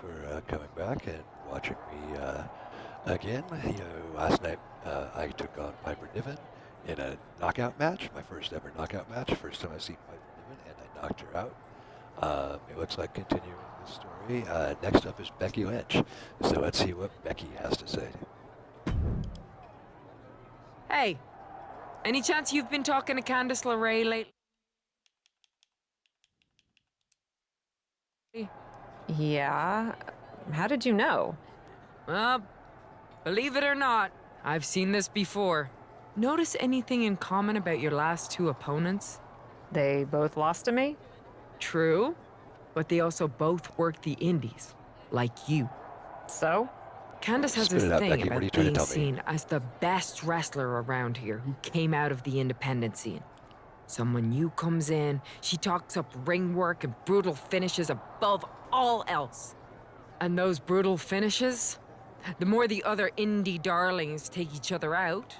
for coming back and watching me again. Last night I took on Piper Niven in a knockout match, my first ever knockout match. First time I've seen Piper Niven, and I knocked her out. It looks like continuing the story. Next up is Becky Lynch. So let's see what Becky has to say. Hey, any chance you've been talking to Candice LeRae lately? Yeah? How did you know? Well, believe it or not, I've seen this before. Notice anything in common about your last two opponents? They both lost to me? True, but they also both work the indies, like you. So? Candice has Spit this it out, thing Becky. What are you about trying to being tell me? seen as the best wrestler around here who came out of the independent scene. Someone new comes in, she talks up ring work and brutal finishes above all else. And those brutal finishes, the more the other indie darlings take each other out,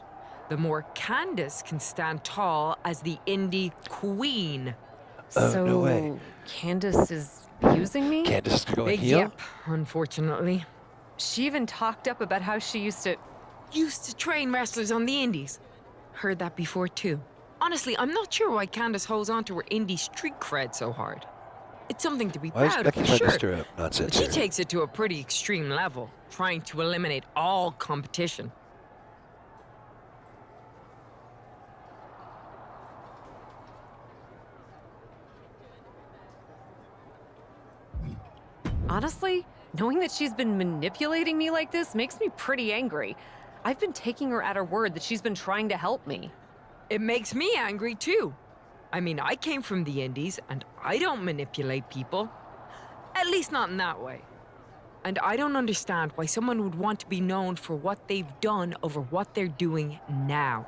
the more Candice can stand tall as the indie queen. So, no way. Candice is using me? Candice is going Big heel? yep, unfortunately. She even talked up about how she used to... Used to train wrestlers on the indies. Heard that before too. Honestly, I'm not sure why Candice holds on to her indie street cred so hard. It's something to be Why is proud of, Becky for trying to sure. stir up nonsense But she here? takes it to a pretty extreme level, trying to eliminate all competition. Honestly, knowing that she's been manipulating me like this makes me pretty angry. I've been taking her at her word that she's been trying to help me. It makes me angry too. I mean, I came from the indies, and I don't manipulate people. At least not in that way. And I don't understand why someone would want to be known for what they've done over what they're doing now.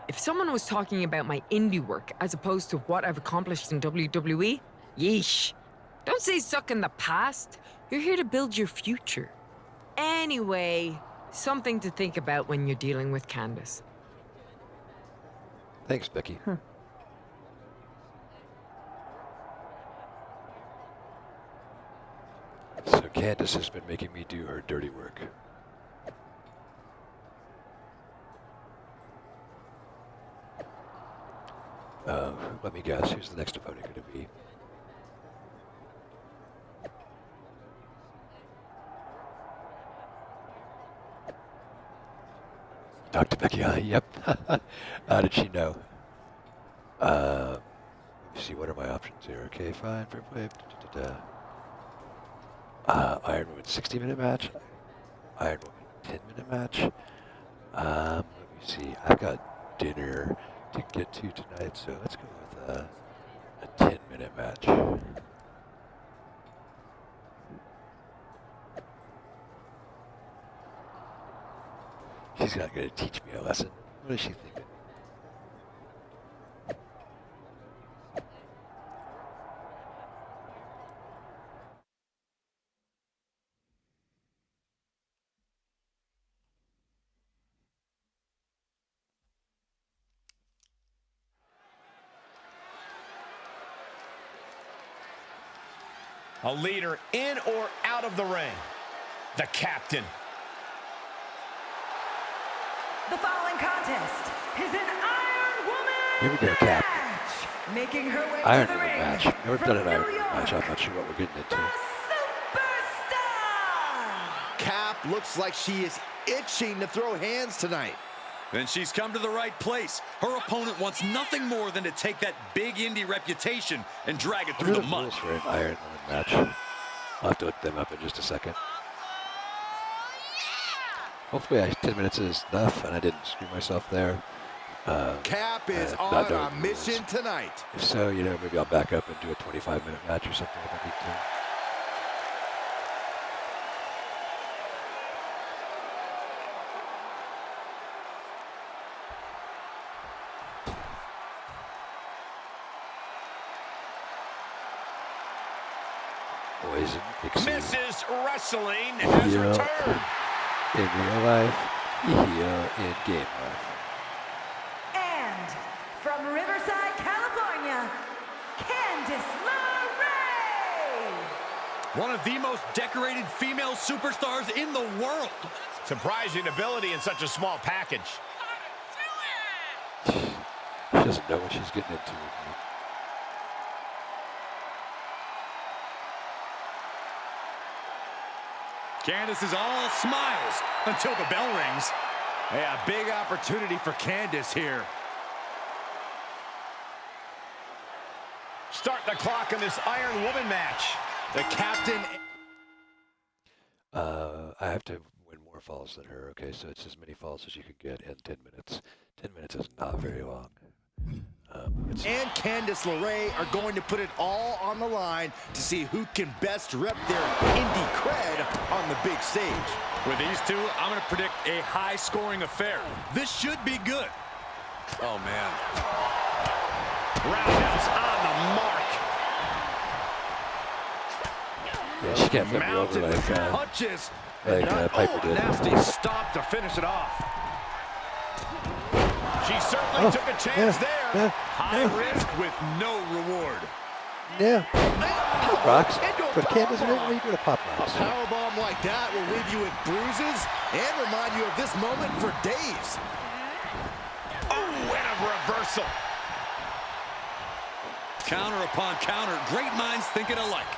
If someone was talking about my indie work as opposed to what I've accomplished in WWE, yeesh. Don't say suck in the past. You're here to build your future. Anyway, something to think about when you're dealing with Candice. Thanks, Becky. So Candice has been making me do her dirty work. Let me guess, who's the next opponent going to be? Talk to Becky, huh? Yep. How did she know? Let me see, what are my options here? Okay, fine, fair play. Iron Woman 60-minute match. Iron Woman 10-minute match. Let me see, I've got dinner to get to tonight, so let's go with a 10-minute match. She's not going to teach me a lesson. What is she thinking? A leader in or out of the ring. The captain. The following contest is an Iron Woman Here we go, Cap. match. Making her way Iron to the Woman ring match. Never from done an Iron New Woman match. York, I'm not sure what we're getting the into. Superstar. Cap looks like she is itching to throw hands tonight. Then she's come to the right place. Her opponent wants nothing more than to take that big indie reputation and drag it through What the are mud. rules for an Iron Woman match? I'll have to look them up in just a second. Hopefully 10 minutes is enough and I didn't screw myself there. Cap is not on knowing a the mission rules. tonight. If so, maybe I'll back up and do a 25-minute match or something if I need to. Poison, Pixie. Mrs. Wrestling has Heel returned. in real life, heel in game life. And from Riverside, California, Candice LeRae. One of the most decorated female superstars in the world. Surprising ability in such a small package. She doesn't know what she's getting into. Candice is all smiles until the bell rings. Yeah, big opportunity for Candice here. Start the clock on this Iron Woman match. The captain. I have to win more falls than her, okay? So it's as many falls as you can get in 10 minutes. 10 minutes is not very long. And Candice LeRae are going to put it all on the line to see who can best rep their indie cred on the big stage. With these two, I'm going to predict a high-scoring affair. This should be good. Oh, man. Roundhouse on the mark. Yeah, she can't flip me over Mounted like, punches. Piper did. Nasty stop to finish it off. She certainly took a chance there. High risk with no reward. Yeah. Pop rocks. But Candice, what are you doing to pop A rocks? powerbomb like that will leave you with bruises and remind you of this moment for days. Oh, and a reversal. Counter upon counter. Great minds thinking alike.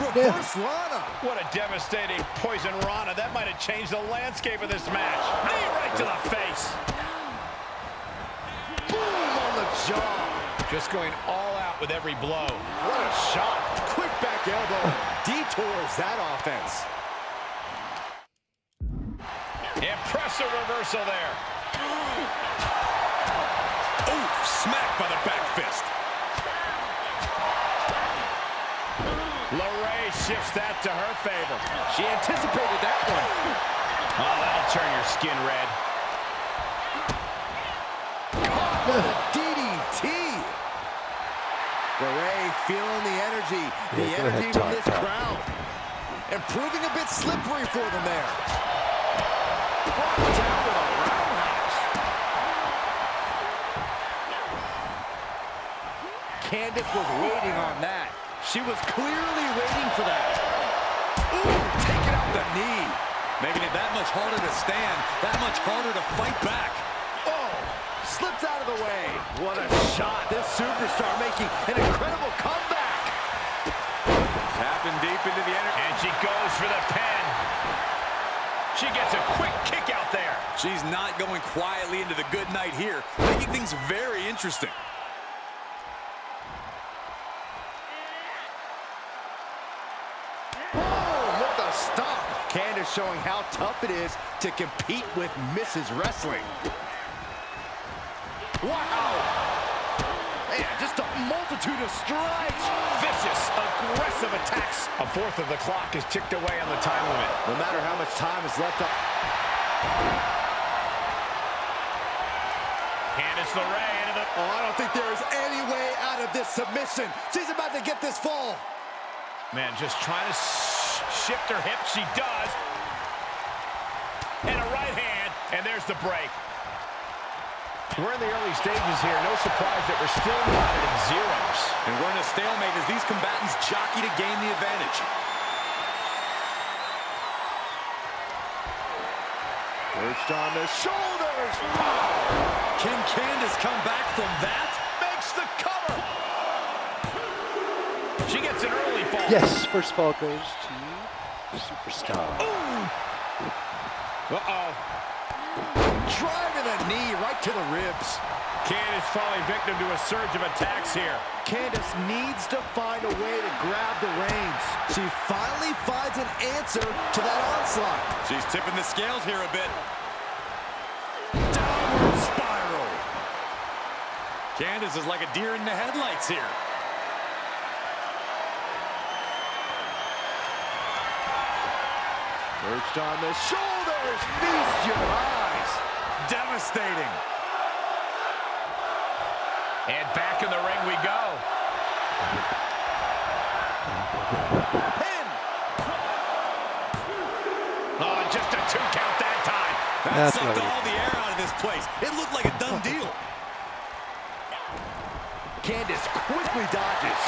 Reverse Rana. What a devastating poison Rana. That might have changed the landscape of this match. Knee right to the face. Boom on the jaw. Just going all out with every blow. What a shot. Quick back elbow. Detours that offense. Impressive reversal there. Oof, smacked by the back fist. LeRae shifts that to her favor. She anticipated that one. Oh, that'll turn your skin red. DDT. LeRae feeling the energy. The Yeah, go energy ahead, from Todd. this crowd. And proving a bit slippery for them there. Brought down with a roundhouse. Candice was waiting on that. She was clearly waiting for that. Ooh, taking out the knee. Making it that much harder to stand, that much harder to fight back. Oh, slips out of the way. What a shot. This superstar making an incredible comeback. Tapping deep into the energy. And she goes for the pin. She gets a quick kick out there. She's not going quietly into the good night here, making things very interesting. Stop. Candice showing how tough it is to compete with Mrs. Wrestling. Wow. Man, just a multitude of strikes. Vicious, aggressive attacks. A fourth of the clock is ticked away on the time limit. No matter how much time is left up. Candice LeRae into the... Oh, I don't think there is any way out of this submission. She's about to get this fall. Man, just trying to shift her hip. She does. And a right hand. And there's the break. We're in the early stages here. No surprise that we're still not at zeros. And we're in a stalemate as these combatants jockey to gain the advantage. Perched on the shoulders. Can Candice come back from that? Makes the cover. She gets an early fall. Yes, first fall goes to Superstar. Uh-oh. Driving a knee right to the ribs. Candice falling victim to a surge of attacks here. Candice needs to find a way to grab the reins. She finally finds an answer to that onslaught. She's tipping the scales here a bit. Downward spiral. Candice is like a deer in the headlights here. Perched on the shoulders. Feast your eyes. Devastating. And back in the ring we go. Pin. Oh, just a 2 count that time. That That's sucked right. all the air out of this place. It looked like a done deal. Candice quickly dodges.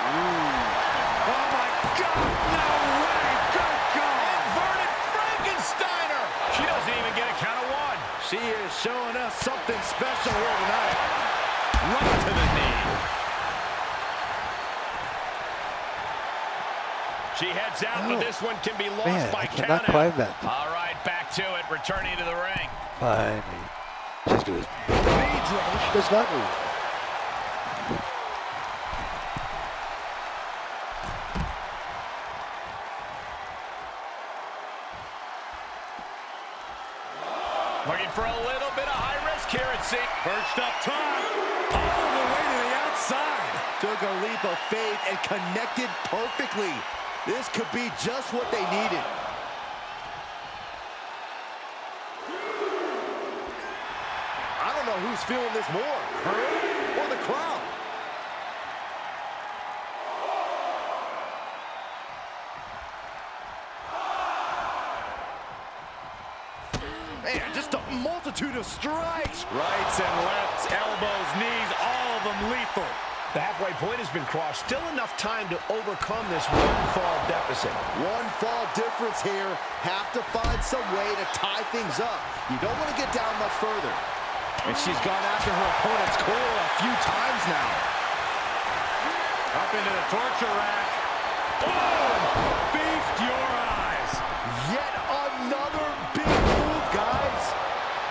Oh, my God. No way. Good God. Inverted Frankensteiner. She doesn't even get a count of one. She is showing us something special here tonight. Right to the knee. She heads out, but this one can be lost Man, by I cannot countout. climb that. All right, back to it. Returning to the ring. Finally. She's doing Knee drop. She does not move. Looking for a little bit of high risk here, it seems. Perched up top. All the way to the outside. Took a leap of faith and connected perfectly. This could be just what they needed. I don't know who's feeling this more, her or the crowd. Man, just a multitude of strikes. Rights and lefts, elbows, knees, all of them lethal. The halfway point has been crossed. Still enough time to overcome this one-fall deficit. One fall difference here. Have to find some way to tie things up. You don't want to get down much further. And she's gone after her opponent's core a few times now. Up into the torture rack. Oh! Feast your eyes. Yet another big move, guys.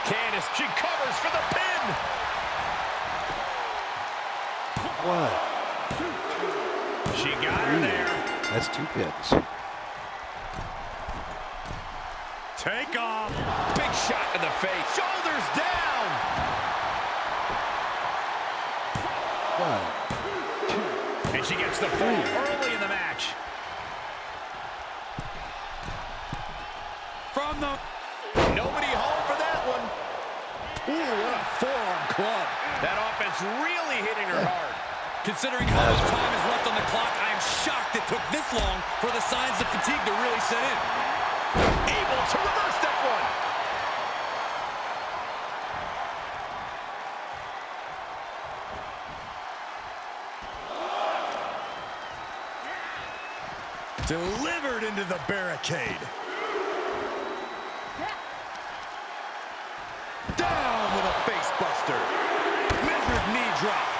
Candice, she covers for the pin. One. She got her there. That's 2 pins. Take off. Big shot in the face. Shoulders down. 1, 2. And she gets the fall early in the match. From the... Nobody home for that one. Ooh, what a forearm club. That offense really hitting her hard. Considering how much time is left on the clock, I am shocked it took this long for the signs of fatigue to really set in. Able to reverse that one. Delivered into the barricade. Down with a face buster. Measured knee drop.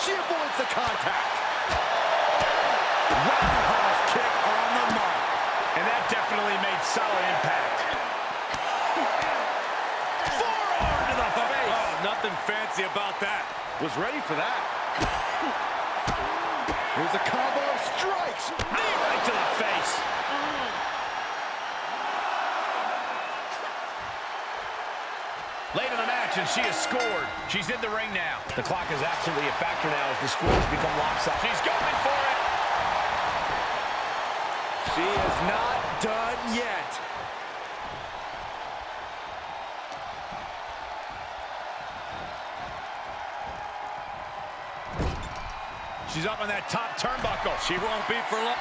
She avoids the contact. Roundhouse kick on the mark. And that definitely made solid impact. Forearm to the face. Oh, nothing fancy about that. Was ready for that. Here's a combo of strikes. Knee right to the face. Late in the match, and she has scored. She's in the ring now. The clock is absolutely a factor now as the scores become lopsided. She's going for it. She is not done yet. She's up on that top turnbuckle. She won't be for long.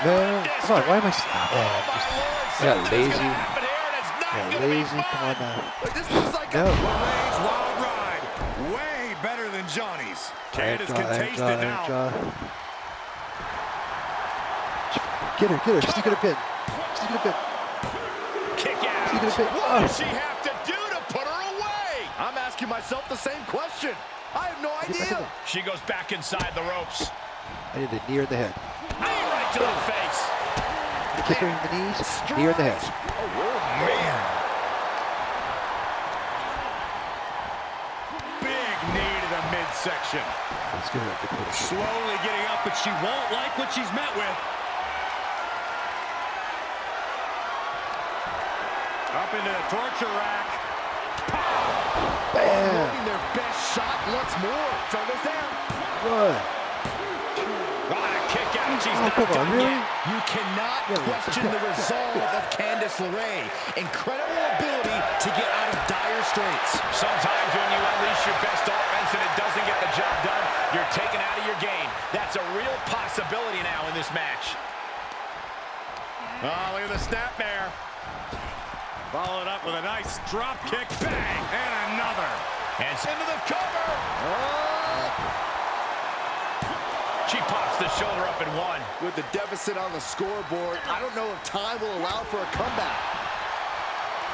No, come on, why am I... I got lazy. Yeah, lazy, come on now. This looks like No. Lorraine's wild ride. Way better than Johnny's. Candice can taste it now. Get her, she's gonna pin. She's gonna pin. Kick out. She's gonna pin. What does Oh. she have to do to put her away? I'm asking myself the same question. I have no idea. She goes back inside the ropes. I need to knee her in the head. Knee right to the face. Kick her in the knees, knee her in the head. Oh, man. Big knee to the midsection. Let's give her a good push. Slowly getting up, but she won't like what she's met with. Up into the torture rack. Bam! Looking their best shot once more. So goes down. 1. What a kick out. She's Oh, not come on, done really? yet. You cannot question the resolve of Candice LeRae. Incredible ability to get out of dire straits. Sometimes when you unleash your best offense and it doesn't get the job done, you're taken out of your game. That's a real possibility now in this match. Oh, look at the snapmare. Followed up with a nice drop kick. Bang! And another. And into the cover. Oh, She pops the shoulder up and one. With the deficit on the scoreboard, I don't know if time will allow for a comeback.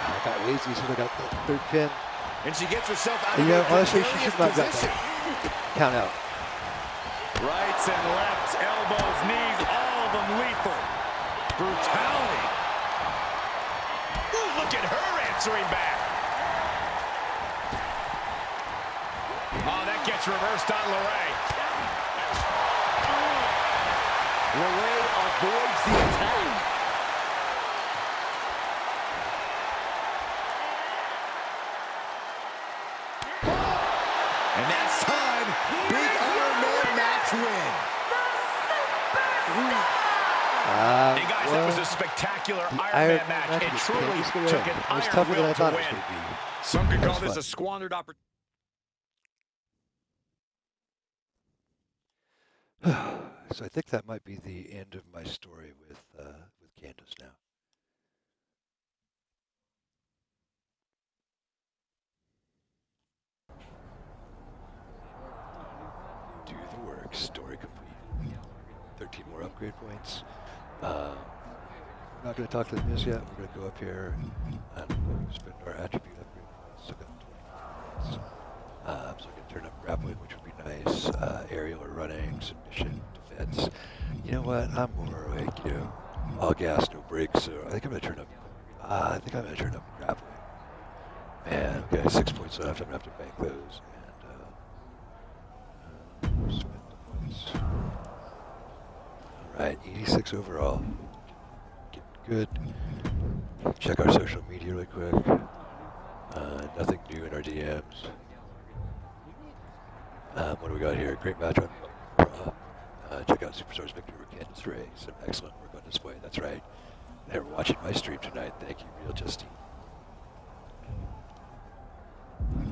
I got lazy, so I got the third pin. And she gets herself out of Yeah, a honestly, she should not got position. that. Count out. Rights and lefts, elbows, knees, all of them lethal. Brutality. Ooh, look at her answering back. Oh, that gets reversed on LeRae. LeRae avoids the attack. And that's time. Big Iron Man match win. Hey guys, that was a spectacular Iron Man match. It truly took an It was iron tougher than will I to thought it win. was going to be. Some could call That was this a squandered opportunity. So I think that might be the end of my story with Candace now. Do the work. Story complete. 13 more upgrade points. We're not going to talk to the Miz yet. We're going to go up here and spend our attribute upgrade points. Still got 20 points. So we can turn up grappling, which would be nice. Aerial or running, submission, defense. You know what? I'm more like, all gas, no brakes. So I think I'm going to turn up. I think I'm going to turn up grappling. Man, okay, 6 points left. I'm going to have to bank those and spend the points. All right, 86 overall. Getting good. Check our social media really quick. Nothing new in our DMs. What do we got here? Great match on check out Superstars Victory over Candice Ray. Some excellent work on display. That's right. They're watching my stream tonight. Thank you, Real Justine.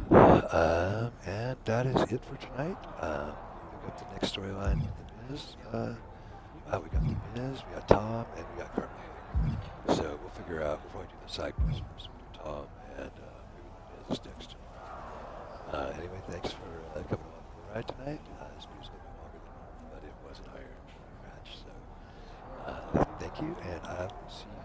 And that is it for tonight. We got the next storyline with the Miz. We got the Miz, we got Tom, and we got Carmelo. So we'll figure out. We'll probably do the side quests first. We'll do Tom and maybe the Miz next. Anyway, thanks for coming along for the ride tonight. This video's a little bit longer than normal, but it was an iron match. So thank you, and I will see you